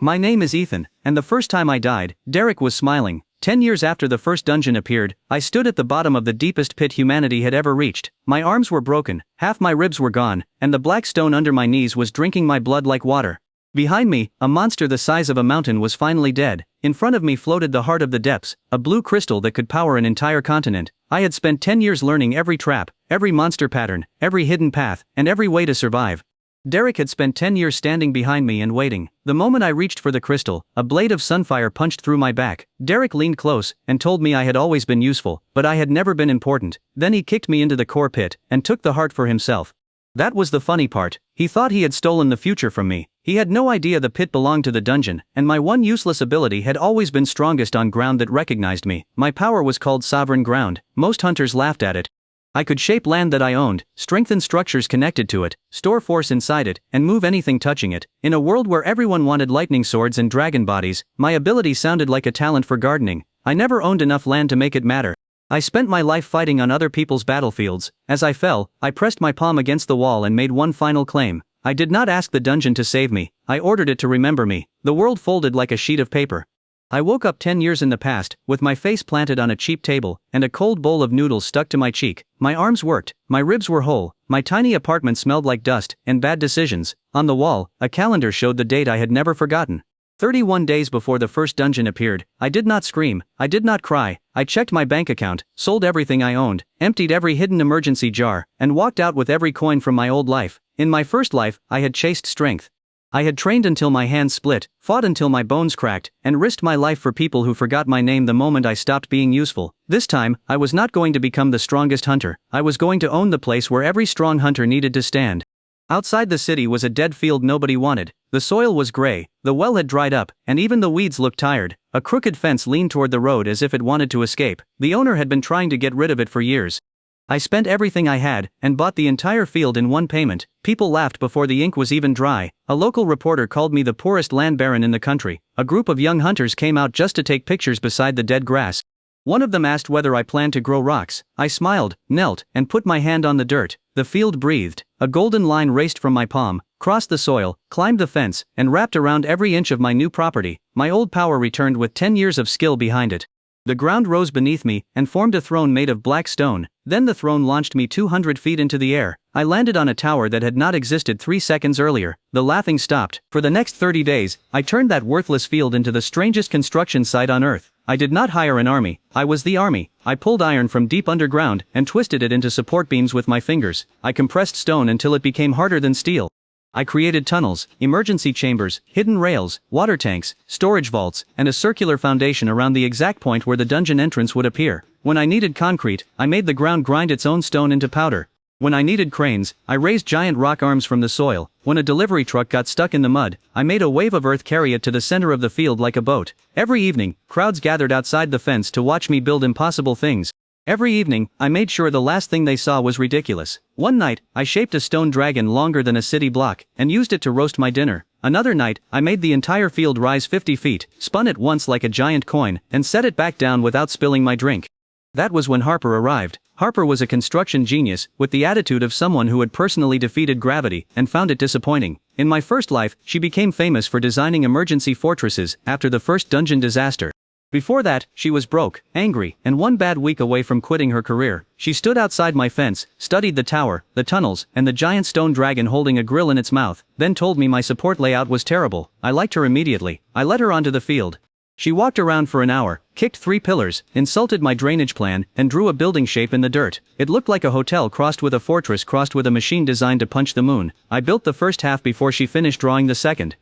My name is Ethan, and the first time I died, Derek was smiling. 10 years after the first dungeon appeared, I stood at the bottom of the deepest pit humanity had ever reached. My arms were broken, half my ribs were gone, and the black stone under my knees was drinking my blood like water. Behind me, a monster the size of a mountain was finally dead. In front of me floated the heart of the depths, a blue crystal that could power an entire continent. I had spent 10 years learning every trap, every monster pattern, every hidden path, and every way to survive. Derek had spent 10 years standing behind me and waiting. The moment I reached for the crystal, a blade of sunfire punched through my back. Derek leaned close and told me I had always been useful, but I had never been important. Then he kicked me into the core pit and took the heart for himself. That was the funny part. He thought he had stolen the future from me. He had no idea the pit belonged to the dungeon, and my one useless ability had always been strongest on ground that recognized me. My power was called sovereign ground. Most hunters laughed at it. I could shape land that I owned, strengthen structures connected to it, store force inside it, and move anything touching it. In a world where everyone wanted lightning swords and dragon bodies, my ability sounded like a talent for gardening. I never owned enough land to make it matter. I spent my life fighting on other people's battlefields. As I fell, I pressed my palm against the wall and made one final claim. I did not ask the dungeon to save me, I ordered it to remember me. The world folded like a sheet of paper. I woke up 10 years in the past, with my face planted on a cheap table, and a cold bowl of noodles stuck to my cheek. My arms worked, my ribs were whole, my tiny apartment smelled like dust and bad decisions. On the wall, a calendar showed the date I had never forgotten. 31 days before the first dungeon appeared. I did not scream, I did not cry. I checked my bank account, sold everything I owned, emptied every hidden emergency jar, and walked out with every coin from my old life. In my first life, I had chased strength. I had trained until my hands split, fought until my bones cracked, and risked my life for people who forgot my name the moment I stopped being useful. This time, I was not going to become the strongest hunter. I was going to own the place where every strong hunter needed to stand. Outside the city was a dead field nobody wanted. The soil was gray, the well had dried up, and even the weeds looked tired. A crooked fence leaned toward the road as if it wanted to escape. The owner had been trying to get rid of it for years. I spent everything I had, and bought the entire field in one payment. People laughed before the ink was even dry. A local reporter called me the poorest land baron in the country. A group of young hunters came out just to take pictures beside the dead grass. One of them asked whether I planned to grow rocks. I smiled, knelt, and put my hand on the dirt. The field breathed. A golden line raced from my palm, crossed the soil, climbed the fence, and wrapped around every inch of my new property. My old power returned with 10 years of skill behind it. The ground rose beneath me and formed a throne made of black stone. Then the throne launched me 200 feet into the air. I landed on a tower that had not existed 3 seconds earlier. The laughing stopped. For the next 30 days, I turned that worthless field into the strangest construction site on earth. I did not hire an army. I was the army. I pulled iron from deep underground and twisted it into support beams with my fingers. I compressed stone until it became harder than steel. I created tunnels, emergency chambers, hidden rails, water tanks, storage vaults, and a circular foundation around the exact point where the dungeon entrance would appear. When I needed concrete, I made the ground grind its own stone into powder. When I needed cranes, I raised giant rock arms from the soil. When a delivery truck got stuck in the mud, I made a wave of earth carry it to the center of the field like a boat. Every evening, crowds gathered outside the fence to watch me build impossible things. Every evening, I made sure the last thing they saw was ridiculous. One night, I shaped a stone dragon longer than a city block, and used it to roast my dinner. Another night, I made the entire field rise 50 feet, spun it once like a giant coin, and set it back down without spilling my drink. That was when Harper arrived. Harper was a construction genius, with the attitude of someone who had personally defeated gravity, and found it disappointing. In my first life, she became famous for designing emergency fortresses after the first dungeon disaster. Before that, she was broke, angry, and 1 bad week away from quitting her career. She stood outside my fence, studied the tower, the tunnels, and the giant stone dragon holding a grill in its mouth, then told me my support layout was terrible. I liked her immediately. I let her onto the field. She walked around for an hour, kicked 3 pillars, insulted my drainage plan, and drew a building shape in the dirt. It looked like a hotel crossed with a fortress crossed with a machine designed to punch the moon. I built the first half before she finished drawing the second.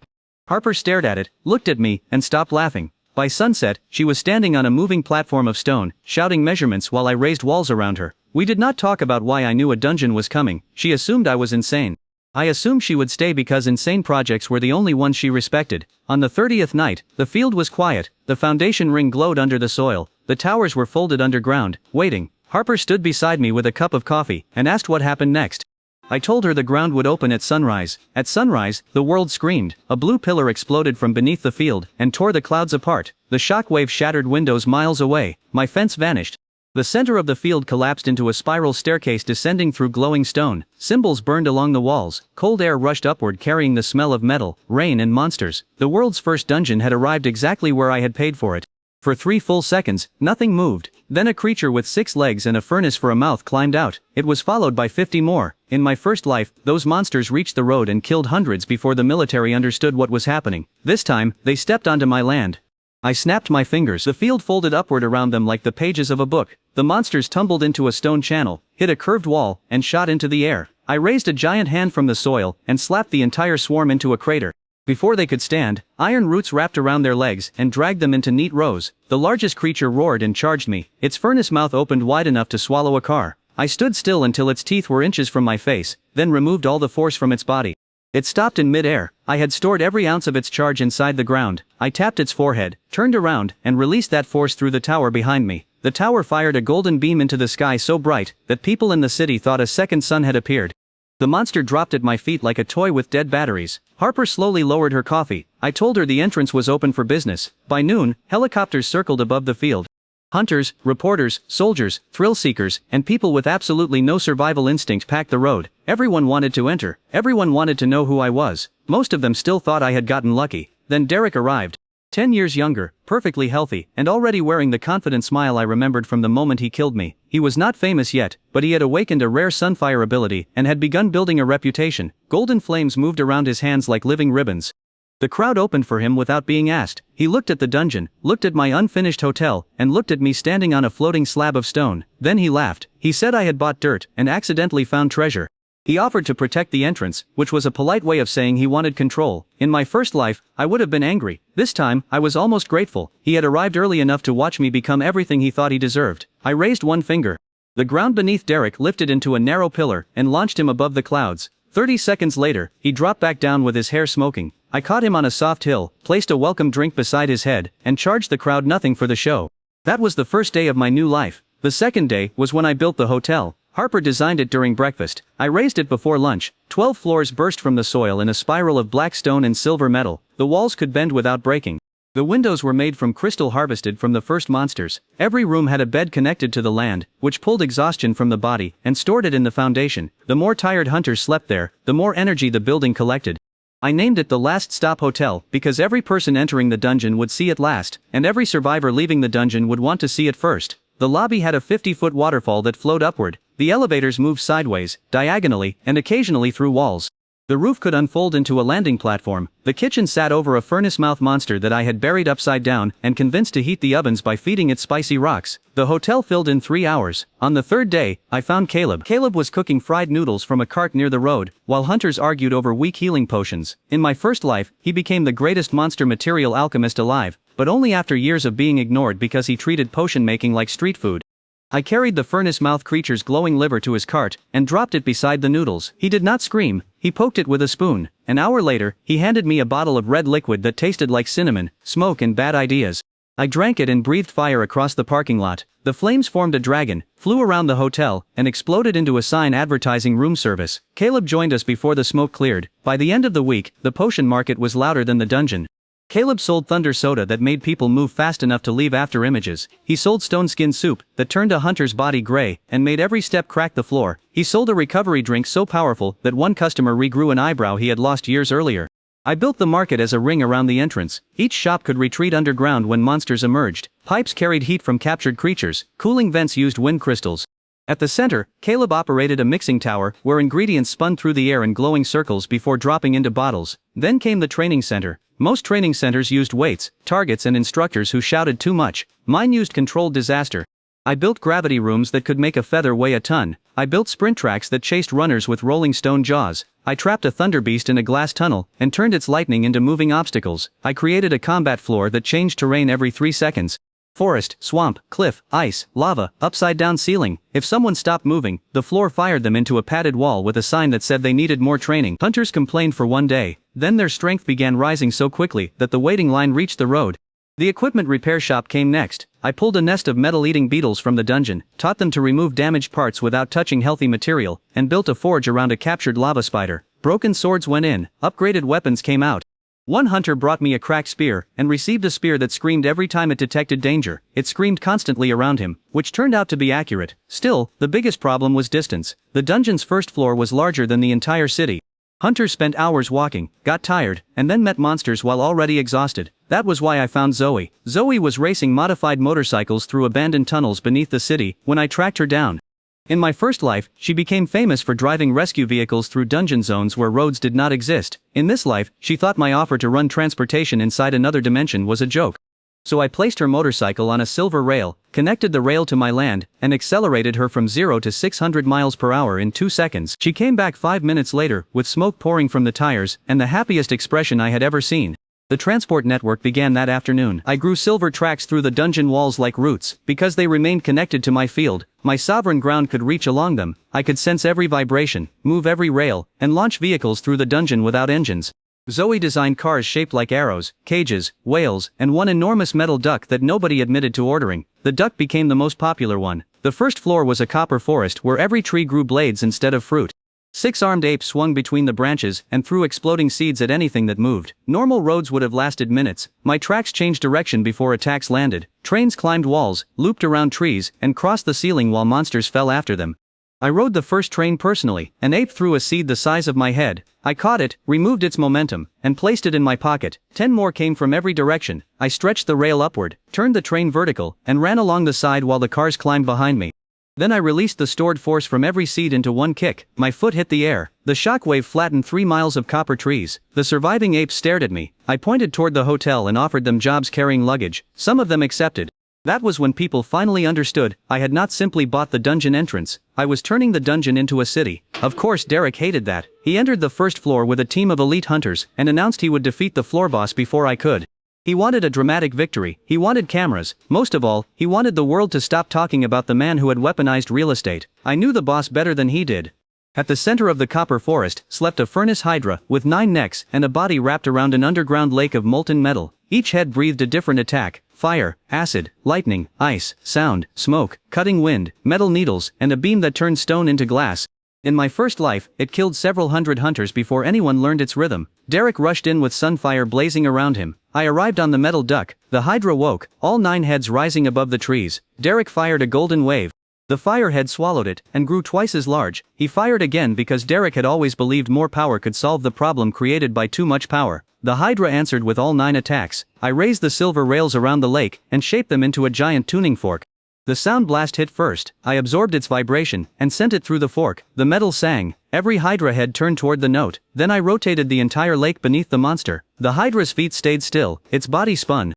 Harper stared at it, looked at me, and stopped laughing. By sunset, she was standing on a moving platform of stone, shouting measurements while I raised walls around her. We did not talk about why I knew a dungeon was coming. She assumed I was insane. I assumed she would stay because insane projects were the only ones she respected. On the 30th night, the field was quiet, the foundation ring glowed under the soil, the towers were folded underground, waiting. Harper stood beside me with a cup of coffee, and asked what happened next. I told her the ground would open at sunrise. At sunrise, the world screamed. A blue pillar exploded from beneath the field, and tore the clouds apart. The shock wave shattered windows miles away. My fence vanished. The center of the field collapsed into a spiral staircase descending through glowing stone. Symbols burned along the walls. Cold air rushed upward carrying the smell of metal, rain and monsters. The world's first dungeon had arrived exactly where I had paid for it. For 3 full seconds, nothing moved. Then a creature with 6 legs and a furnace for a mouth climbed out. It was followed by 50 more. In my first life, those monsters reached the road and killed hundreds before the military understood what was happening. This time, they stepped onto my land. I snapped my fingers. The field folded upward around them like the pages of a book. The monsters tumbled into a stone channel, hit a curved wall, and shot into the air. I raised a giant hand from the soil and slapped the entire swarm into a crater. Before they could stand, iron roots wrapped around their legs and dragged them into neat rows. The largest creature roared and charged me. Its furnace mouth opened wide enough to swallow a car. I stood still until its teeth were inches from my face, then removed all the force from its body. It stopped in mid-air. I had stored every ounce of its charge inside the ground. I tapped its forehead, turned around, and released that force through the tower behind me. The tower fired a golden beam into the sky so bright that people in the city thought a second sun had appeared. The monster dropped at my feet like a toy with dead batteries. Harper slowly lowered her coffee. I told her the entrance was open for business. By noon, helicopters circled above the field. Hunters, reporters, soldiers, thrill-seekers, and people with absolutely no survival instinct packed the road. Everyone wanted to enter. Everyone wanted to know who I was. Most of them still thought I had gotten lucky. Then Derek arrived. 10 years younger, perfectly healthy, and already wearing the confident smile I remembered from the moment he killed me. He was not famous yet, but he had awakened a rare sunfire ability and had begun building a reputation. Golden flames moved around his hands like living ribbons. The crowd opened for him without being asked. He looked at the dungeon, looked at my unfinished hotel, and looked at me standing on a floating slab of stone. Then he laughed. He said I had bought dirt and accidentally found treasure. He offered to protect the entrance, which was a polite way of saying he wanted control. In my first life, I would have been angry. This time, I was almost grateful. He had arrived early enough to watch me become everything he thought he deserved. I raised one finger. The ground beneath Derek lifted into a narrow pillar and launched him above the clouds. 30 seconds later, he dropped back down with his hair smoking. I caught him on a soft hill, placed a welcome drink beside his head, and charged the crowd nothing for the show. That was the first day of my new life. The second day was when I built the hotel. Harper designed it during breakfast. I raised it before lunch. 12 floors burst from the soil in a spiral of black stone and silver metal. The walls could bend without breaking. The windows were made from crystal harvested from the first monsters. Every room had a bed connected to the land, which pulled exhaustion from the body and stored it in the foundation. The more tired hunters slept there, the more energy the building collected. I named it the Last Stop Hotel because every person entering the dungeon would see it last, and every survivor leaving the dungeon would want to see it first. The lobby had a 50-foot waterfall that flowed upward. The elevators moved sideways, diagonally, and occasionally through walls. The roof could unfold into a landing platform. The kitchen sat over a furnace-mouth monster that I had buried upside down and convinced to heat the ovens by feeding it spicy rocks. The hotel filled in 3 hours. On the third day, I found Caleb. Caleb was cooking fried noodles from a cart near the road, while hunters argued over weak healing potions. In my first life, he became the greatest monster material alchemist alive, but only after years of being ignored because he treated potion making like street food. I carried the furnace-mouth creature's glowing liver to his cart and dropped it beside the noodles. He did not scream. He poked it with a spoon. An hour later, he handed me a bottle of red liquid that tasted like cinnamon, smoke and bad ideas. I drank it and breathed fire across the parking lot. The flames formed a dragon, flew around the hotel, and exploded into a sign advertising room service. Caleb joined us before the smoke cleared. By the end of the week, the potion market was louder than the dungeon. Caleb sold thunder soda that made people move fast enough to leave after images. He sold stone skin soup that turned a hunter's body gray and made every step crack the floor. He sold a recovery drink so powerful that one customer regrew an eyebrow he had lost years earlier. I built the market as a ring around the entrance. Each shop could retreat underground when monsters emerged. Pipes carried heat from captured creatures. Cooling vents used wind crystals. At the center, Caleb operated a mixing tower where ingredients spun through the air in glowing circles before dropping into bottles. Then came the training center. Most training centers used weights, targets and instructors who shouted too much. Mine used controlled disaster. I built gravity rooms that could make a feather weigh a ton. I built sprint tracks that chased runners with rolling stone jaws. I trapped a thunder beast in a glass tunnel and turned its lightning into moving obstacles. I created a combat floor that changed terrain every 3 seconds. Forest, swamp, cliff, ice, lava, upside-down ceiling. If someone stopped moving, the floor fired them into a padded wall with a sign that said they needed more training. Hunters complained for 1 day. Then their strength began rising so quickly that the waiting line reached the road. The equipment repair shop came next. I pulled a nest of metal-eating beetles from the dungeon, taught them to remove damaged parts without touching healthy material, and built a forge around a captured lava spider. Broken swords went in, upgraded weapons came out. One hunter brought me a cracked spear, and received a spear that screamed every time it detected danger. It screamed constantly around him, which turned out to be accurate. Still, the biggest problem was distance. The dungeon's first floor was larger than the entire city. Hunters spent hours walking, got tired, and then met monsters while already exhausted. That was why I found Zoe. Zoe was racing modified motorcycles through abandoned tunnels beneath the city when I tracked her down. In my first life, she became famous for driving rescue vehicles through dungeon zones where roads did not exist. In this life, she thought my offer to run transportation inside another dimension was a joke. So I placed her motorcycle on a silver rail, connected the rail to my land, and accelerated her from 0 to 600 miles per hour in 2 seconds. She came back 5 minutes later, with smoke pouring from the tires, and the happiest expression I had ever seen. The transport network began that afternoon. I grew silver tracks through the dungeon walls like roots, because they remained connected to my field. My sovereign ground could reach along them. I could sense every vibration, move every rail, and launch vehicles through the dungeon without engines. Zoe designed cars shaped like arrows, cages, whales, and one enormous metal duck that nobody admitted to ordering. The duck became the most popular one. The first floor was a copper forest where every tree grew blades instead of fruit. 6 armed apes swung between the branches and threw exploding seeds at anything that moved. Normal roads would have lasted minutes. My tracks changed direction before attacks landed. Trains climbed walls, looped around trees, and crossed the ceiling while monsters fell after them. I rode the first train personally. An ape threw a seed the size of my head. I caught it, removed its momentum, and placed it in my pocket. 10 more came from every direction. I stretched the rail upward, turned the train vertical, and ran along the side while the cars climbed behind me. Then I released the stored force from every seed into one kick. My foot hit the air. The shockwave flattened 3 miles of copper trees. The surviving apes stared at me. I pointed toward the hotel and offered them jobs carrying luggage. Some of them accepted. That was when people finally understood. I had not simply bought the dungeon entrance. I was turning the dungeon into a city. Of course, Derek hated that. He entered the first floor with a team of elite hunters and announced he would defeat the floor boss before I could. He wanted a dramatic victory. He wanted cameras. Most of all, he wanted the world to stop talking about the man who had weaponized real estate. I knew the boss better than he did. At the center of the copper forest slept a furnace hydra with 9 necks and a body wrapped around an underground lake of molten metal. Each head breathed a different attack: fire, acid, lightning, ice, sound, smoke, cutting wind, metal needles, and a beam that turned stone into glass. In my first life, it killed several hundred hunters before anyone learned its rhythm. Derek rushed in with sunfire blazing around him. I arrived on the metal duck. The hydra woke, all 9 heads rising above the trees. Derek fired a golden wave. The firehead swallowed it, and grew twice as large. He fired again because Derek had always believed more power could solve the problem created by too much power. The hydra answered with all 9 attacks. I raised the silver rails around the lake, and shaped them into a giant tuning fork. The sound blast hit first. I absorbed its vibration, and sent it through the fork. The metal sang. Every hydra head turned toward the note. Then I rotated the entire lake beneath the monster. The hydra's feet stayed still. Its body spun.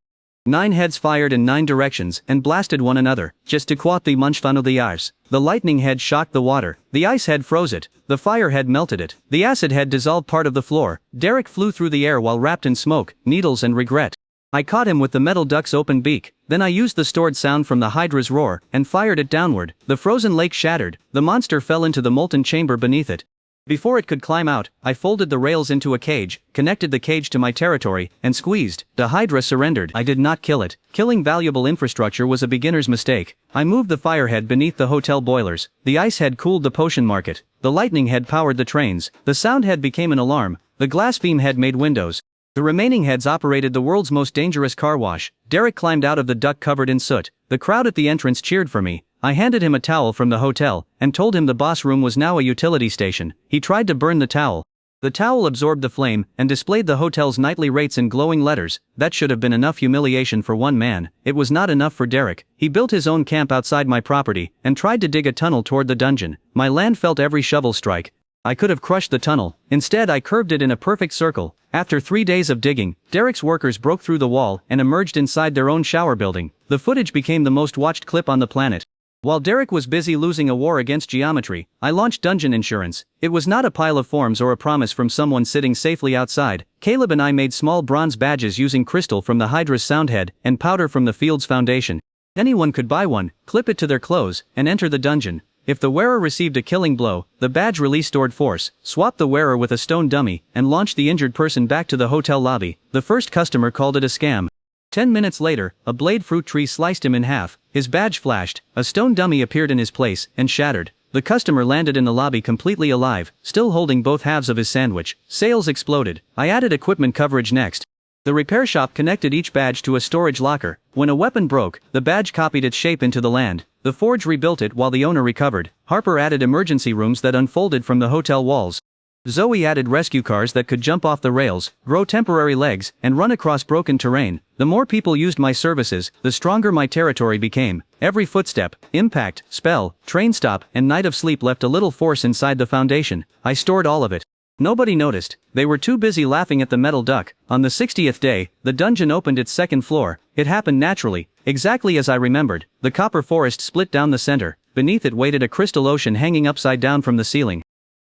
9 heads fired in 9 directions and blasted one another. Gesticuati munchfano the ice. The lightning head shocked the water. The ice head froze it. The fire head melted it. The acid head dissolved part of the floor. Derek flew through the air while wrapped in smoke, needles and regret. I caught him with the metal duck's open beak. Then I used the stored sound from the hydra's roar and fired it downward. The frozen lake shattered. The monster fell into the molten chamber beneath it. Before it could climb out, I folded the rails into a cage, connected the cage to my territory, and squeezed. The hydra surrendered. I did not kill it. Killing valuable infrastructure was a beginner's mistake. I moved the firehead beneath the hotel boilers. The ice head cooled the potion market. The lightning head powered the trains. The sound head became an alarm. The glass beam head made windows. The remaining heads operated the world's most dangerous car wash. Derek climbed out of the duck covered in soot. The crowd at the entrance cheered for me. I handed him a towel from the hotel, and told him the boss room was now a utility station. He tried to burn the towel. The towel absorbed the flame, and displayed the hotel's nightly rates in glowing letters. That should have been enough humiliation for one man. It was not enough for Derek. He built his own camp outside my property, and tried to dig a tunnel toward the dungeon. My land felt every shovel strike. I could have crushed the tunnel. Instead, I curved it in a perfect circle. After 3 days of digging, Derek's workers broke through the wall and emerged inside their own shower building. The footage became the most watched clip on the planet. While Derek was busy losing a war against geometry, I launched dungeon insurance. It was not a pile of forms or a promise from someone sitting safely outside. Caleb and I made small bronze badges using crystal from the hydra's soundhead and powder from the field's foundation. Anyone could buy one, clip it to their clothes, and enter the dungeon. If the wearer received a killing blow, the badge released stored force, swapped the wearer with a stone dummy, and launched the injured person back to the hotel lobby. The first customer called it a scam. 10 minutes later, a blade fruit tree sliced him in half. His badge flashed, a stone dummy appeared in his place, and shattered. The customer landed in the lobby completely alive, still holding both halves of his sandwich. Sales exploded. I added equipment coverage next. The repair shop connected each badge to a storage locker. When a weapon broke, the badge copied its shape into the land. The forge rebuilt it while the owner recovered. Harper added emergency rooms that unfolded from the hotel walls. Zoe added rescue cars that could jump off the rails, grow temporary legs, and run across broken terrain. The more people used my services, the stronger my territory became. Every footstep, impact, spell, train stop, and night of sleep left a little force inside the foundation. I stored all of it. Nobody noticed. They were too busy laughing at the metal duck. On the 60th day, the dungeon opened its second floor. It happened naturally, exactly as I remembered. The copper forest split down the center. Beneath it waited a crystal ocean hanging upside down from the ceiling.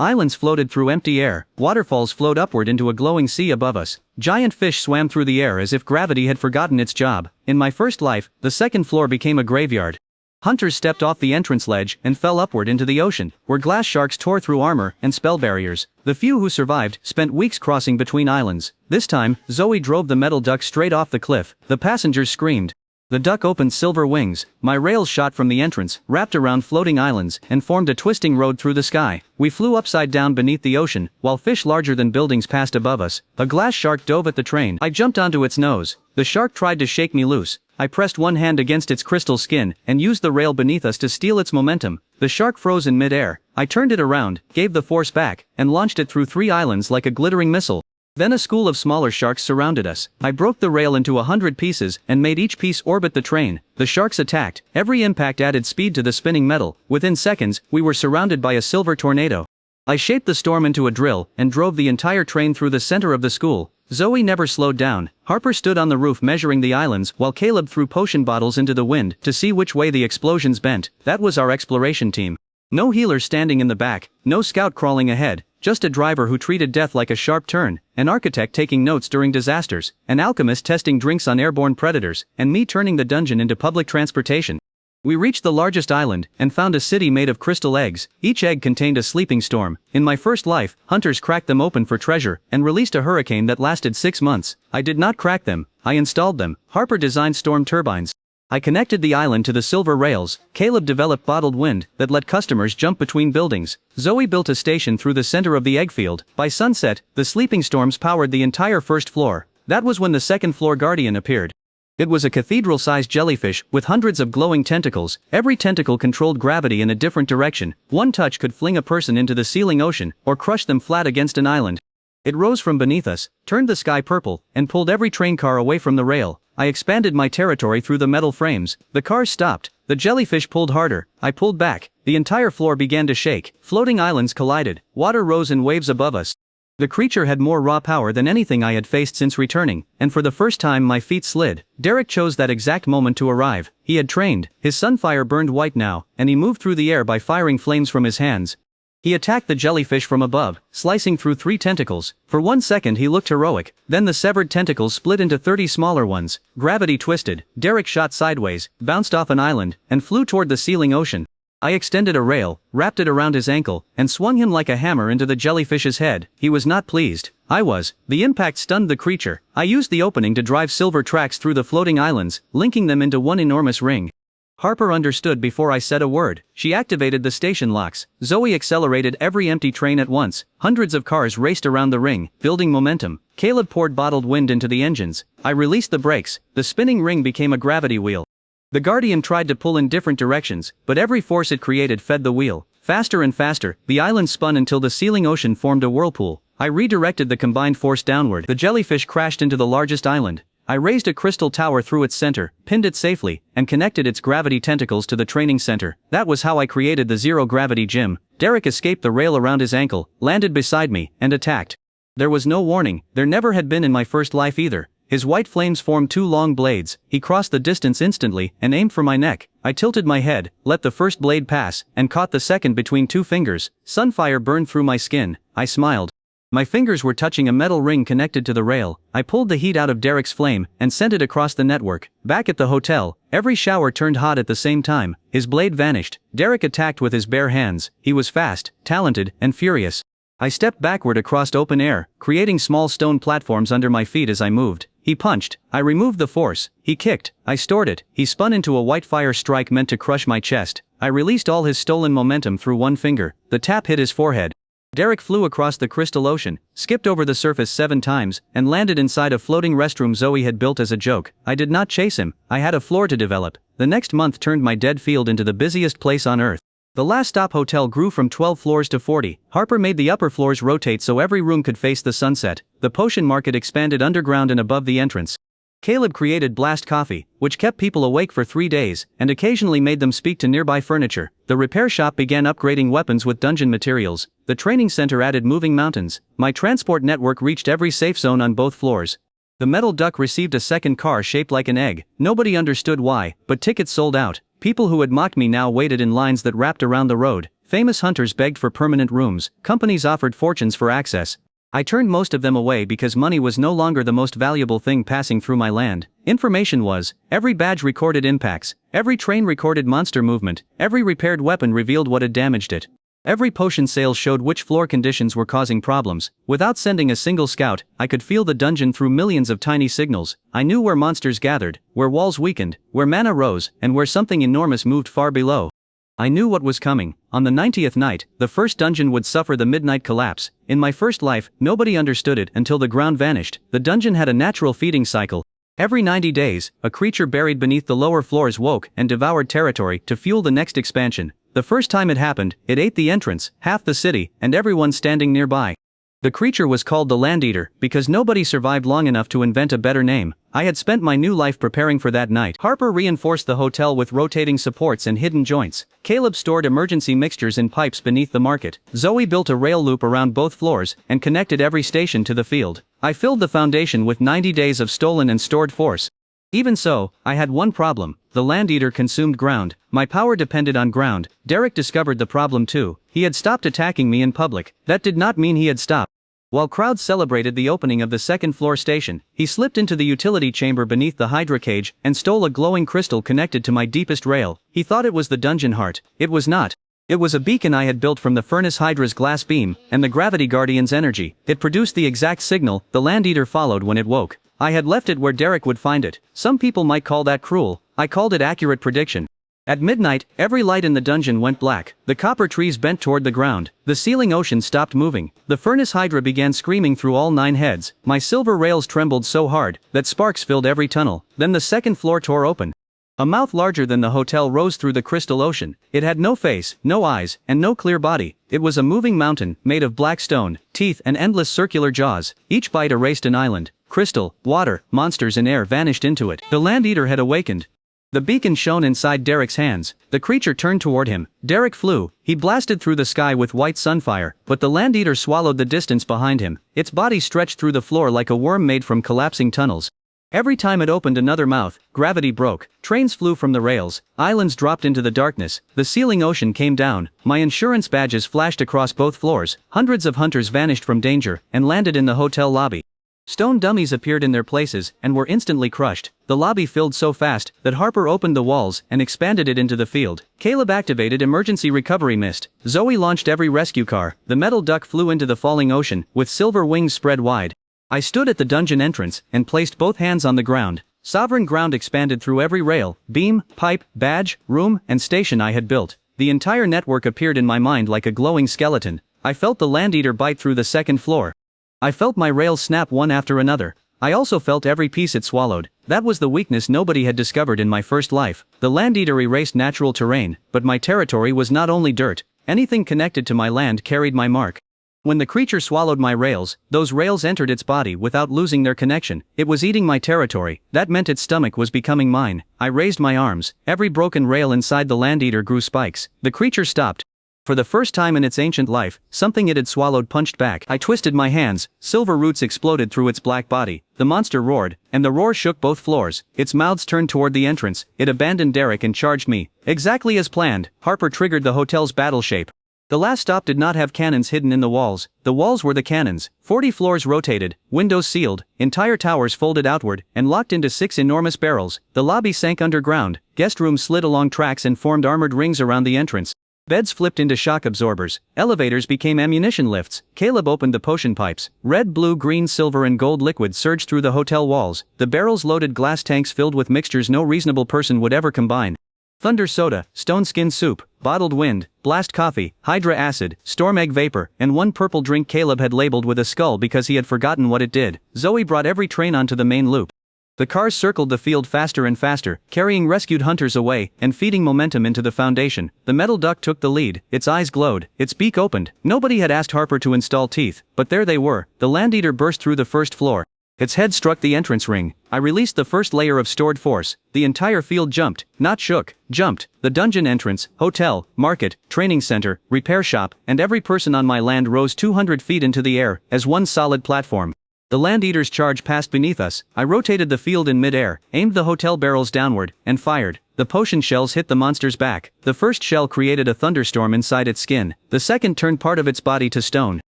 Islands floated through empty air. Waterfalls flowed upward into a glowing sea above us. Giant fish swam through the air as if gravity had forgotten its job. In my first life, the second floor became a graveyard. Hunters stepped off the entrance ledge and fell upward into the ocean, where glass sharks tore through armor and spell barriers. The few who survived spent weeks crossing between islands. This time, Zoe drove the metal duck straight off the cliff. The passengers screamed. The duck opened silver wings. My rails shot from the entrance, wrapped around floating islands, and formed a twisting road through the sky. We flew upside down beneath the ocean, while fish larger than buildings passed above us. A glass shark dove at the train. I jumped onto its nose. The shark tried to shake me loose. I pressed one hand against its crystal skin, and used the rail beneath us to steal its momentum. The shark froze in mid-air. I turned it around, gave the force back, and launched it through 3 islands like a glittering missile. Then a school of smaller sharks surrounded us. I broke the rail into 100 pieces and made each piece orbit the train. The sharks attacked. Every impact added speed to the spinning metal. Within seconds, we were surrounded by a silver tornado. I shaped the storm into a drill and drove the entire train through the center of the school. Zoe never slowed down. Harper stood on the roof measuring the islands while Caleb threw potion bottles into the wind to see which way the explosions bent. That was our exploration team. No healer standing in the back, no scout crawling ahead, just a driver who treated death like a sharp turn, an architect taking notes during disasters, an alchemist testing drinks on airborne predators, and me turning the dungeon into public transportation. We reached the largest island and found a city made of crystal eggs. Each egg contained a sleeping storm. In my first life, hunters cracked them open for treasure and released a hurricane that lasted 6 months. I did not crack them, I installed them. Harper designed storm turbines. I connected the island to the silver rails. Caleb developed bottled wind that let customers jump between buildings. Zoe built a station through the center of the egg field. By sunset, the sleeping storms powered the entire first floor. That was when the second floor guardian appeared. It was a cathedral-sized jellyfish with hundreds of glowing tentacles. Every tentacle controlled gravity in a different direction. One touch could fling a person into the seething ocean or crush them flat against an island. It rose from beneath us, turned the sky purple, and pulled every train car away from the rail. I expanded my territory through the metal frames. The cars stopped. The jellyfish pulled harder. I pulled back. The entire floor began to shake. Floating islands collided. Water rose in waves above us. The creature had more raw power than anything I had faced since returning, and for the first time my feet slid. Derek chose that exact moment to arrive. He had trained. His sunfire burned white now, and he moved through the air by firing flames from his hands. He attacked the jellyfish from above, slicing through 3 tentacles. For 1 second he looked heroic, then the severed tentacles split into 30 smaller ones. Gravity twisted. Derek shot sideways, bounced off an island, and flew toward the seething ocean. I extended a rail, wrapped it around his ankle, and swung him like a hammer into the jellyfish's head. He was not pleased. I was. The impact stunned the creature. I used the opening to drive silver tracks through the floating islands, linking them into one enormous ring. Harper understood before I said a word. She activated the station locks. Zoe accelerated every empty train at once. Hundreds of cars raced around the ring, building momentum. Caleb poured bottled wind into the engines. I released the brakes. The spinning ring became a gravity wheel. The Guardian tried to pull in different directions, but every force it created fed the wheel. Faster and faster, the island spun until the seething ocean formed a whirlpool. I redirected the combined force downward. The jellyfish crashed into the largest island. I raised a crystal tower through its center, pinned it safely, and connected its gravity tentacles to the training center. That was how I created the zero-gravity gym. Derek escaped the rail around his ankle, landed beside me, and attacked. There was no warning. There never had been in my first life either. His white flames formed 2 long blades. He crossed the distance instantly and aimed for my neck. I tilted my head, let the first blade pass, and caught the second between 2 fingers. Sunfire burned through my skin. I smiled. My fingers were touching a metal ring connected to the rail. I pulled the heat out of Derek's flame and sent it across the network. Back at the hotel, every shower turned hot at the same time. His blade vanished. Derek attacked with his bare hands. He was fast, talented, and furious. I stepped backward across open air, creating small stone platforms under my feet as I moved. he punched, I removed the force, he kicked, I stored it, he spun into a white fire strike meant to crush my chest. I released all his stolen momentum through one finger, the tap hit his forehead. Derek flew across the crystal ocean, skipped over the surface 7 times, and landed inside a floating restroom Zoe had built as a joke. I did not chase him, I had a floor to develop. The next month turned my dead field into the busiest place on Earth. The last stop hotel grew from 12 floors to 40. Harper made the upper floors rotate so every room could face the sunset. The potion market expanded underground and above the entrance. Caleb created Blast Coffee, which kept people awake for 3 days, and occasionally made them speak to nearby furniture. The repair shop began upgrading weapons with dungeon materials. The training center added moving mountains. My transport network reached every safe zone on both floors. The metal duck received a second car shaped like an egg. Nobody understood why, but tickets sold out. People who had mocked me now waited in lines that wrapped around the road. Famous hunters begged for permanent rooms. Companies offered fortunes for access. I turned most of them away because money was no longer the most valuable thing passing through my land. Information was. Every badge recorded impacts. Every train recorded monster movement. Every repaired weapon revealed what had damaged it. Every potion sale showed which floor conditions were causing problems. Without sending a single scout, I could feel the dungeon through millions of tiny signals. I knew where monsters gathered, where walls weakened, where mana rose, and where something enormous moved far below. I knew what was coming. On the 90th night, the first dungeon would suffer the midnight collapse. In my first life, nobody understood it until the ground vanished. The dungeon had a natural feeding cycle. Every 90 days, a creature buried beneath the lower floors woke and devoured territory to fuel the next expansion. The first time it happened, it ate the entrance, half the city, and everyone standing nearby. The creature was called the Land Eater because nobody survived long enough to invent a better name. I had spent my new life preparing for that night. Harper reinforced the hotel with rotating supports and hidden joints. Caleb stored emergency mixtures in pipes beneath the market. Zoe built a rail loop around both floors and connected every station to the field. I filled the foundation with 90 days of stolen and stored force. Even so, I had one problem. The Land Eater consumed ground. My power depended on ground. Derek discovered the problem too. He had stopped attacking me in public. That did not mean he had stopped. While crowds celebrated the opening of the second floor station, he slipped into the utility chamber beneath the Hydra cage and stole a glowing crystal connected to my deepest rail. He thought it was the dungeon heart. It was not. It was a beacon I had built from the Furnace Hydra's glass beam and the Gravity Guardian's energy. It produced the exact signal the Land Eater followed when it woke. I had left it where Derek would find it. Some people might call that cruel. I called it accurate prediction. At midnight, every light in the dungeon went black. The copper trees bent toward the ground. The sealing ocean stopped moving. The Furnace Hydra began screaming through all 9 heads. My silver rails trembled so hard that sparks filled every tunnel. Then the second floor tore open. A mouth larger than the hotel rose through the crystal ocean. It had no face, no eyes, and no clear body. It was a moving mountain, made of black stone, teeth and endless circular jaws. Each bite erased an island. Crystal, water, monsters and air vanished into it. The Land Eater had awakened. The beacon shone inside Derek's hands. The creature turned toward him. Derek flew. He blasted through the sky with white sunfire, but the Land Eater swallowed the distance behind him. Its body stretched through the floor like a worm made from collapsing tunnels. Every time it opened another mouth, gravity broke. Trains flew from the rails. Islands dropped into the darkness. The sealing ocean came down. My insurance badges flashed across both floors. Hundreds of hunters vanished from danger and landed in the hotel lobby. Stone dummies appeared in their places and were instantly crushed. The lobby filled so fast that Harper opened the walls and expanded it into the field. Caleb activated emergency recovery mist. Zoe launched every rescue car. The metal duck flew into the falling ocean with silver wings spread wide. I stood at the dungeon entrance and placed both hands on the ground. Sovereign ground expanded through every rail, beam, pipe, badge, room, and station I had built. The entire network appeared in my mind like a glowing skeleton. I felt the Land Eater bite through the second floor. I felt my rails snap one after another. I also felt every piece it swallowed. That was the weakness nobody had discovered in my first life. The Land Eater erased natural terrain, but my territory was not only dirt. Anything connected to my land carried my mark. When the creature swallowed my rails, those rails entered its body without losing their connection. It was eating my territory. That meant its stomach was becoming mine. I raised my arms. Every broken rail inside the Land Eater grew spikes. The creature stopped. For the first time in its ancient life, something it had swallowed punched back. I twisted my hands. Silver roots exploded through its black body. The monster roared, and the roar shook both floors. Its mouths turned toward the entrance. It abandoned Derek and charged me. Exactly as planned, Harper triggered the hotel's battle shape. The last stop did not have cannons hidden in the walls. The walls were the cannons. 40 floors rotated, windows sealed, entire towers folded outward and locked into 6 enormous barrels. The lobby sank underground. Guest rooms slid along tracks and formed armored rings around the entrance. Beds flipped into shock absorbers, elevators became ammunition lifts, Caleb opened the potion pipes, red, blue, green, silver and gold liquid surged through the hotel walls, the barrels loaded glass tanks filled with mixtures no reasonable person would ever combine. Thunder soda, stone skin soup, bottled wind, blast coffee, hydra acid, storm egg vapor, and one purple drink Caleb had labeled with a skull because he had forgotten what it did. Zoe brought every train onto the main loop. The cars circled the field faster and faster, carrying rescued hunters away and feeding momentum into the foundation. The metal duck took the lead, its eyes glowed, its beak opened. Nobody had asked Harper to install teeth, but there they were. The Landeater burst through the first floor. Its head struck the entrance ring. I released the first layer of stored force. The entire field jumped, not shook, jumped. The dungeon entrance, hotel, market, training center, repair shop, and every person on my land rose 200 feet into the air as one solid platform. The Landeater's charge passed beneath us. I rotated the field in mid-air, aimed the hotel barrels downward, and fired. The potion shells hit the monster's back. The first shell created a thunderstorm inside its skin. The second turned part of its body to stone.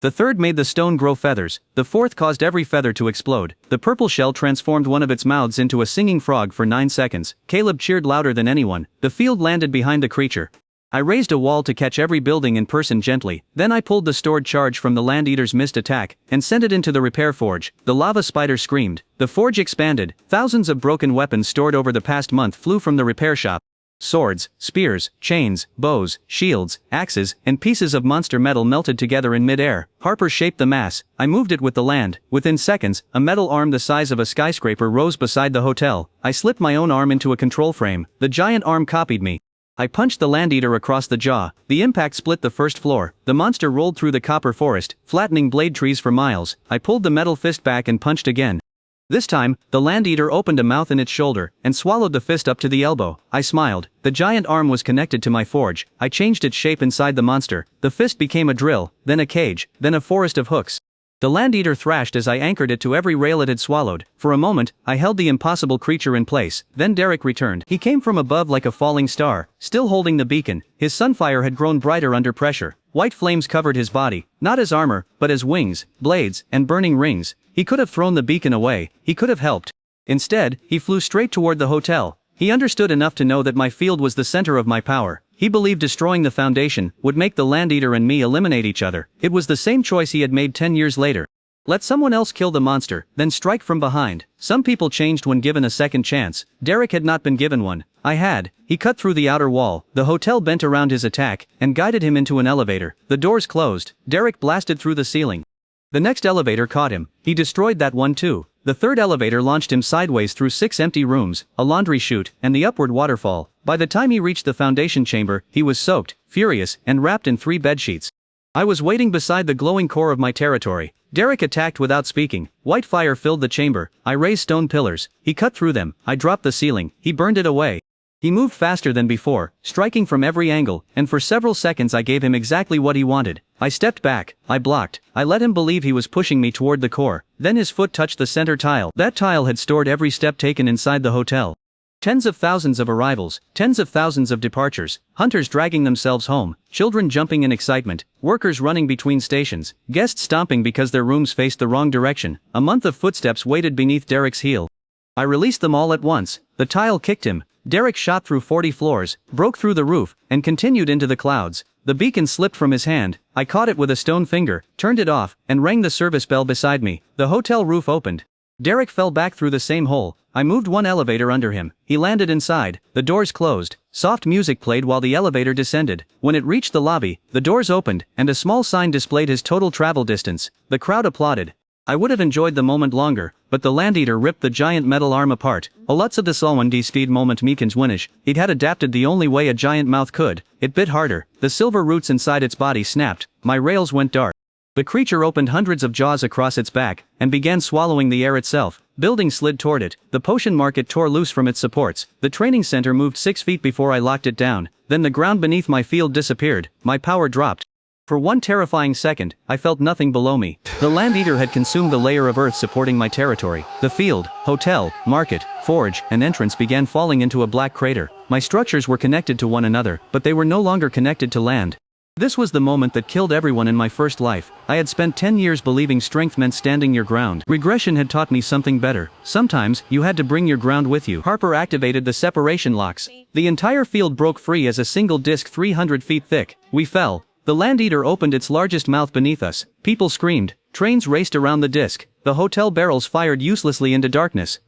The third made the stone grow feathers. The fourth caused every feather to explode. The purple shell transformed one of its mouths into a singing frog for 9 seconds. Caleb cheered louder than anyone. The field landed behind the creature. I raised a wall to catch every building in person gently, then I pulled the stored charge from the Landeater's missed attack, and sent it into the repair forge. The lava spider screamed. The forge expanded. Thousands of broken weapons stored over the past month flew from the repair shop. Swords, spears, chains, bows, shields, axes, and pieces of monster metal melted together in mid-air. Harper shaped the mass. I moved it with the land. Within seconds, a metal arm the size of a skyscraper rose beside the hotel. I slipped my own arm into a control frame. The giant arm copied me. I punched the Landeater across the jaw. The impact split the first floor. The monster rolled through the copper forest, flattening blade trees for miles. I pulled the metal fist back and punched again. This time, the Landeater opened a mouth in its shoulder and swallowed the fist up to the elbow. I smiled. The giant arm was connected to my forge. I changed its shape inside the monster. The fist became a drill, then a cage, then a forest of hooks. The Landeater thrashed as I anchored it to every rail it had swallowed. For a moment, I held the impossible creature in place. Then Derek returned. He came from above like a falling star, still holding the beacon. His sunfire had grown brighter under pressure. White flames covered his body, not as armor, but as wings, blades, and burning rings. He could have thrown the beacon away. He could have helped. Instead, he flew straight toward the hotel. He understood enough to know that my field was the center of my power. He believed destroying the foundation would make the Landeater and me eliminate each other. It was the same choice he had made 10 years later. Let someone else kill the monster, then strike from behind. Some people changed when given a second chance. Derek had not been given one. I had. He cut through the outer wall. The hotel bent around his attack and guided him into an elevator. The doors closed. Derek blasted through the ceiling. The next elevator caught him. He destroyed that one too. The third elevator launched him sideways through 6 empty rooms, a laundry chute, and the upward waterfall. By the time he reached the foundation chamber, he was soaked, furious, and wrapped in 3 bedsheets. I was waiting beside the glowing core of my territory. Derek attacked without speaking. White fire filled the chamber. I raised stone pillars. He cut through them. I dropped the ceiling. He burned it away. He moved faster than before, striking from every angle, and for several seconds I gave him exactly what he wanted. I stepped back. I blocked. I let him believe he was pushing me toward the core. Then his foot touched the center tile. That tile had stored every step taken inside the hotel. Tens of thousands of arrivals, tens of thousands of departures, hunters dragging themselves home, children jumping in excitement, workers running between stations, guests stomping because their rooms faced the wrong direction. A month of footsteps waited beneath Derek's heel. I released them all at once. The tile kicked him. Derek shot through 40 floors, broke through the roof, and continued into the clouds. The beacon slipped from his hand. I caught it with a stone finger, turned it off, and rang the service bell beside me. The hotel roof opened. Derek fell back through the same hole. I moved one elevator under him. He landed inside. The doors closed. Soft music played while the elevator descended. When it reached the lobby, the doors opened, and a small sign displayed his total travel distance. The crowd applauded. I would have enjoyed the moment longer, but the Landeater ripped the giant metal arm apart. Lots of the Solwan die speed moment Meekins winish. It had adapted the only way a giant mouth could. It bit harder. The silver roots inside its body snapped. My rails went dark. The creature opened hundreds of jaws across its back, and began swallowing the air itself. Buildings slid toward it. The potion market tore loose from its supports. The training center moved 6 feet before I locked it down. Then the ground beneath my field disappeared. My power dropped. For one terrifying second, I felt nothing below me. The Landeater had consumed the layer of earth supporting my territory. The field, hotel, market, forge, and entrance began falling into a black crater. My structures were connected to one another, but they were no longer connected to land. This was the moment that killed everyone in my first life. I had spent 10 years believing strength meant standing your ground. Regression had taught me something better. Sometimes, you had to bring your ground with you. Harper activated the separation locks. The entire field broke free as a single disc 300 feet thick. We fell. The land eater opened its largest mouth beneath us. People screamed. Trains raced around the disc. The hotel barrels fired uselessly into darkness.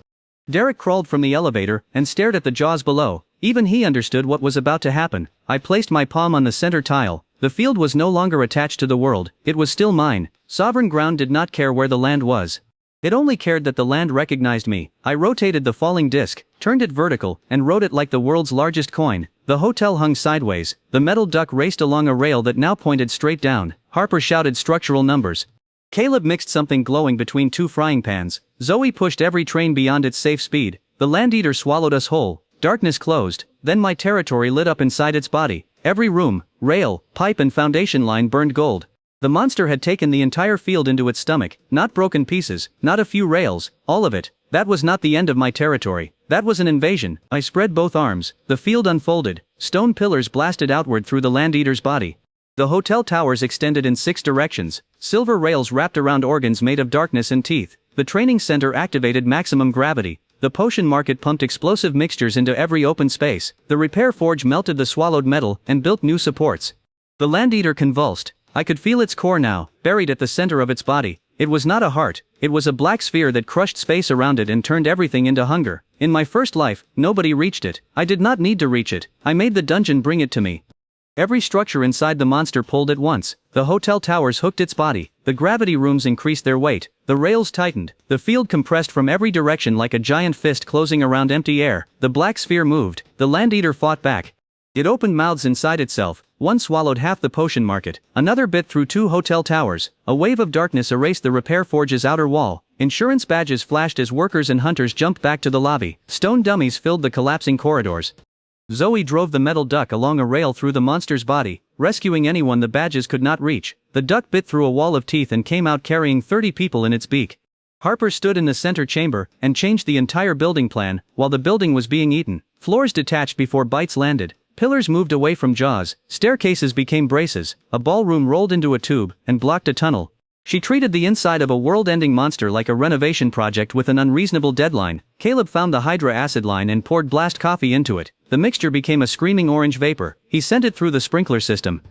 Derek crawled from the elevator and stared at the jaws below. Even he understood what was about to happen. I placed my palm on the center tile. The field was no longer attached to the world, it was still mine. Sovereign ground did not care where the land was. It only cared that the land recognized me. I rotated the falling disc, turned it vertical, and rode it like the world's largest coin. The hotel hung sideways. The metal duck raced along a rail that now pointed straight down. Harper shouted structural numbers. Caleb mixed something glowing between two frying pans. Zoe pushed every train beyond its safe speed. The land eater swallowed us whole. Darkness closed. Then my territory lit up inside its body. Every room, rail, pipe and foundation line burned gold. The monster had taken the entire field into its stomach, not broken pieces, not a few rails, all of it. That was not the end of my territory. That was an invasion. I spread both arms. The field unfolded. Stone pillars blasted outward through the land eater's body. The hotel towers extended in 6 directions. Silver rails wrapped around organs made of darkness and teeth. The training center activated maximum gravity. The potion market pumped explosive mixtures into every open space. The repair forge melted the swallowed metal and built new supports. The land eater convulsed. I could feel its core now, buried at the center of its body. It was not a heart. It was a black sphere that crushed space around it and turned everything into hunger. In my first life, nobody reached it. I did not need to reach it. I made the dungeon bring it to me. Every structure inside the monster pulled at once. The hotel towers hooked its body. The gravity rooms increased their weight. The rails tightened. The field compressed from every direction like a giant fist closing around empty air. The black sphere moved. The land eater fought back. It opened mouths inside itself. One swallowed half the potion market. Another bit through 2 hotel towers. A wave of darkness erased the repair forge's outer wall. Insurance badges flashed as workers and hunters jumped back to the lobby. Stone dummies filled the collapsing corridors. Zoe drove the metal duck along a rail through the monster's body, rescuing anyone the badges could not reach. The duck bit through a wall of teeth and came out carrying 30 people in its beak. Harper stood in the center chamber and changed the entire building plan while the building was being eaten. Floors detached before bites landed. Pillars moved away from jaws. Staircases became braces. A ballroom rolled into a tube and blocked a tunnel. She treated the inside of a world-ending monster like a renovation project with an unreasonable deadline. Caleb found the Hydra acid line and poured blast coffee into it. The mixture became a screaming orange vapor. He sent it through the sprinkler system.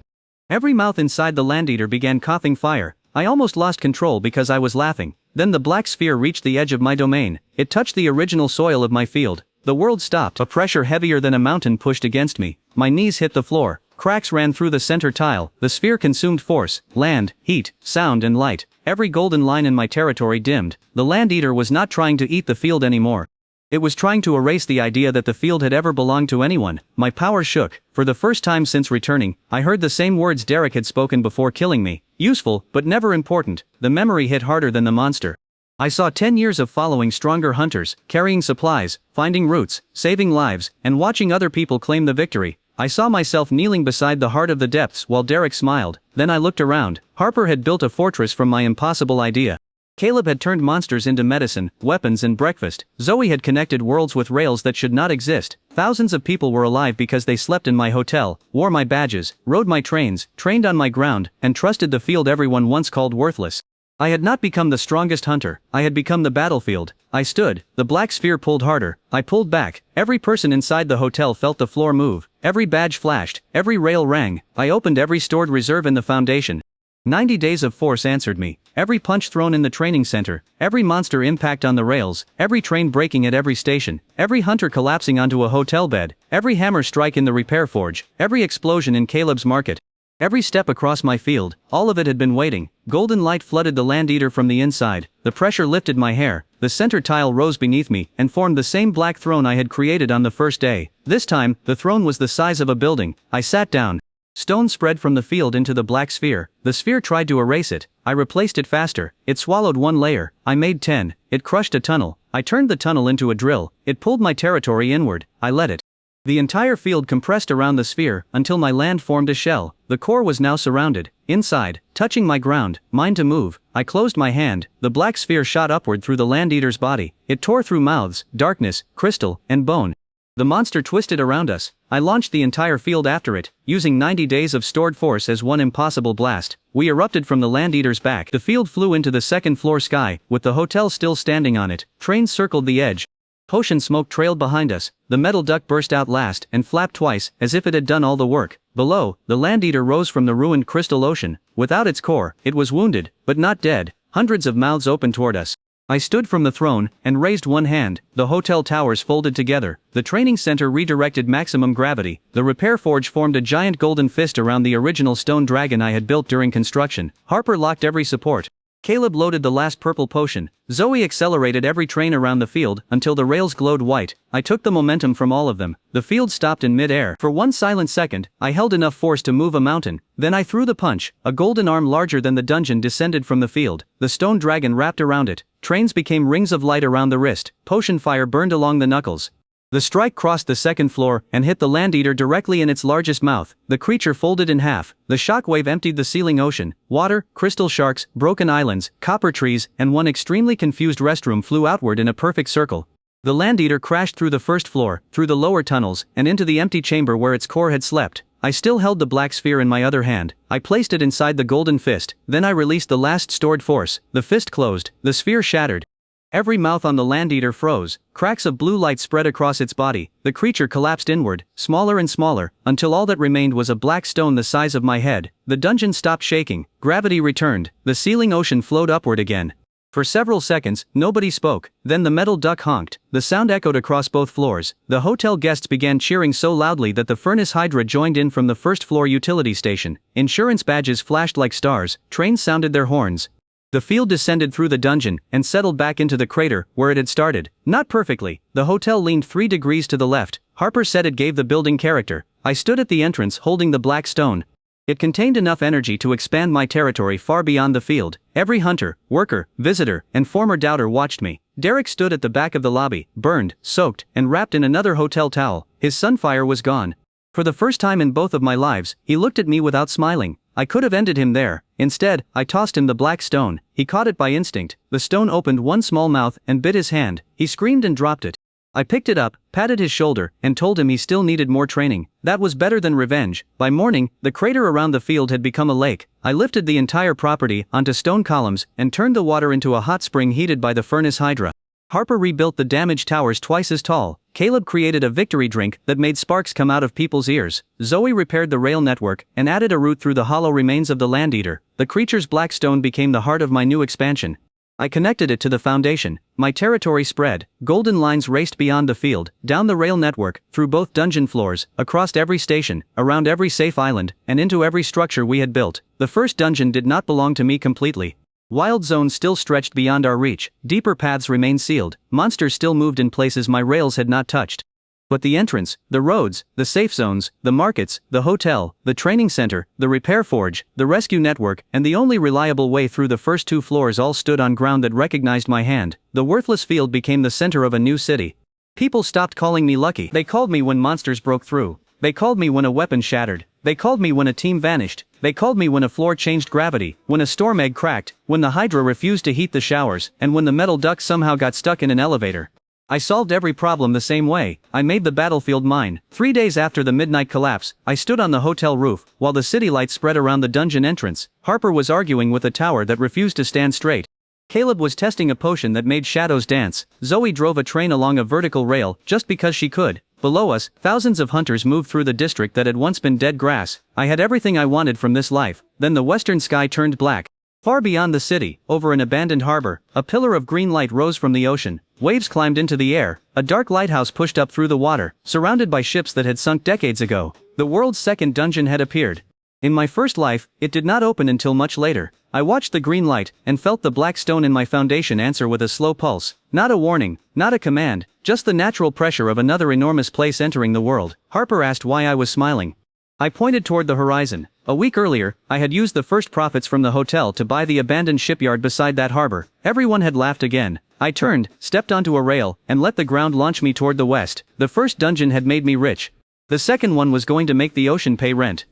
Every mouth inside the land eater began coughing fire. I almost lost control because I was laughing. Then the black sphere reached the edge of my domain. It touched the original soil of my field. The world stopped. A pressure heavier than a mountain pushed against me. My knees hit the floor. Cracks ran through the center tile. The sphere consumed force, land, heat, sound and light. Every golden line in my territory dimmed. The land eater was not trying to eat the field anymore. It was trying to erase the idea that the field had ever belonged to anyone. My power shook. For the first time since returning, I heard the same words Derek had spoken before killing me. Useful, but never important. The memory hit harder than the monster. I saw 10 years of following stronger hunters, carrying supplies, finding routes, saving lives, and watching other people claim the victory. I saw myself kneeling beside the heart of the depths while Derek smiled. Then I looked around. Harper had built a fortress from my impossible idea. Caleb had turned monsters into medicine, weapons and breakfast. Zoe had connected worlds with rails that should not exist. Thousands of people were alive because they slept in my hotel, wore my badges, rode my trains, trained on my ground, and trusted the field everyone once called worthless. I had not become the strongest hunter. I had become the battlefield. I stood. The black sphere pulled harder. I pulled back. Every person inside the hotel felt the floor move. Every badge flashed. Every rail rang. I opened every stored reserve in the foundation. 90 days of force answered me. Every punch thrown in the training center. Every monster impact on the rails. Every train breaking at every station. Every hunter collapsing onto a hotel bed. Every hammer strike in the repair forge. Every explosion in Caleb's market. Every step across my field, all of it had been waiting. Golden light flooded the land eater from the inside. The pressure lifted my hair. The center tile rose beneath me and formed the same black throne I had created on the first day. This time, the throne was the size of a building. I sat down. Stone spread from the field into the black sphere. The sphere tried to erase it. I replaced it faster. It swallowed 1 layer. I made 10. It crushed a tunnel. I turned the tunnel into a drill. It pulled my territory inward. I let it. The entire field compressed around the sphere until my land formed a shell. The core was now surrounded. Inside, touching my ground, mine to move. I closed my hand. The black sphere shot upward through the land eater's body. It tore through mouths, darkness, crystal, and bone. The monster twisted around us. I launched the entire field after it, using 90 days of stored force as one impossible blast. We erupted from the land eater's back. The field flew into the second floor sky, with the hotel still standing on it. Trains circled the edge. Potion smoke trailed behind us. The metal duck burst out last and flapped twice, as if it had done all the work. Below, the land eater rose from the ruined crystal ocean. Without its core, it was wounded, but not dead. Hundreds of mouths opened toward us. I stood from the throne and raised one hand. The hotel towers folded together. The training center redirected maximum gravity. The repair forge formed a giant golden fist around the original stone dragon I had built during construction. Harper locked every support. Caleb loaded the last purple potion. Zoe accelerated every train around the field until the rails glowed white. I took the momentum from all of them. The field stopped in mid-air. For one silent second, I held enough force to move a mountain. Then I threw the punch. A golden arm larger than the dungeon descended from the field. The stone dragon wrapped around it. Trains became rings of light around the wrist. Potion fire burned along the knuckles. The strike crossed the second floor and hit the land eater directly in its largest mouth. The creature folded in half. The shockwave emptied the sealing ocean. Water, crystal sharks, broken islands, copper trees, and one extremely confused restroom flew outward in a perfect circle. The land eater crashed through the first floor, through the lower tunnels, and into the empty chamber where its core had slept. I still held the black sphere in my other hand. I placed it inside the golden fist. Then I released the last stored force. The fist closed. The sphere shattered. Every mouth on the land eater froze. Cracks of blue light spread across its body. The creature collapsed inward, smaller and smaller, until all that remained was a black stone the size of my head. The dungeon stopped shaking. Gravity returned. The sealing ocean flowed upward again. For several seconds, nobody spoke. Then the metal duck honked. The sound echoed across both floors. The hotel guests began cheering so loudly that the furnace hydra joined in from the first floor utility station. Insurance badges flashed like stars. Trains sounded their horns. The field descended through the dungeon and settled back into the crater where it had started. Not perfectly. The hotel leaned 3 degrees to the left. Harper said it gave the building character. I stood at the entrance holding the black stone. It contained enough energy to expand my territory far beyond the field. Every hunter, worker, visitor, and former doubter watched me. Derek stood at the back of the lobby, burned, soaked, and wrapped in another hotel towel. His sunfire was gone. For the first time in both of my lives, he looked at me without smiling. I could have ended him there. Instead, I tossed him the black stone. He caught it by instinct. The stone opened one small mouth and bit his hand. He screamed and dropped it. I picked it up, patted his shoulder, and told him he still needed more training. That was better than revenge. By morning, the crater around the field had become a lake. I lifted the entire property onto stone columns and turned the water into a hot spring heated by the furnace hydra. Harper rebuilt the damaged towers twice as tall. Caleb created a victory drink that made sparks come out of people's ears. Zoe repaired the rail network and added a route through the hollow remains of the land eater. The creature's black stone became the heart of my new expansion. I connected it to the foundation. My territory spread. Golden lines raced beyond the field, down the rail network, through both dungeon floors, across every station, around every safe island, and into every structure we had built. The first dungeon did not belong to me completely. Wild zones still stretched beyond our reach. Deeper paths remained sealed. Monsters still moved in places my rails had not touched. But the entrance, the roads, the safe zones, the markets, the hotel, the training center, the repair forge, the rescue network, and the only reliable way through the first 2 floors all stood on ground that recognized my hand. The worthless field became the center of a new city. People stopped calling me lucky. They called me when monsters broke through. They called me when a weapon shattered. They called me when a team vanished. They called me when a floor changed gravity, when a storm egg cracked, when the hydra refused to heat the showers, and when the metal duck somehow got stuck in an elevator. I solved every problem the same way. I made the battlefield mine. 3 days after the midnight collapse, I stood on the hotel roof, while the city lights spread around the dungeon entrance. Harper was arguing with a tower that refused to stand straight. Caleb was testing a potion that made shadows dance. Zoe drove a train along a vertical rail, just because she could. Below us, thousands of hunters moved through the district that had once been dead grass. I had everything I wanted from this life. Then the western sky turned black. Far beyond the city, over an abandoned harbor, a pillar of green light rose from the ocean. Waves climbed into the air. A dark lighthouse pushed up through the water, surrounded by ships that had sunk decades ago. The world's second dungeon had appeared. In my first life, it did not open until much later. I watched the green light and felt the black stone in my foundation answer with a slow pulse. Not a warning, not a command, just the natural pressure of another enormous place entering the world. Harper asked why I was smiling. I pointed toward the horizon. A week earlier, I had used the first profits from the hotel to buy the abandoned shipyard beside that harbor. Everyone had laughed again. I turned, stepped onto a rail, and let the ground launch me toward the west. The first dungeon had made me rich. The second one was going to make the ocean pay rent.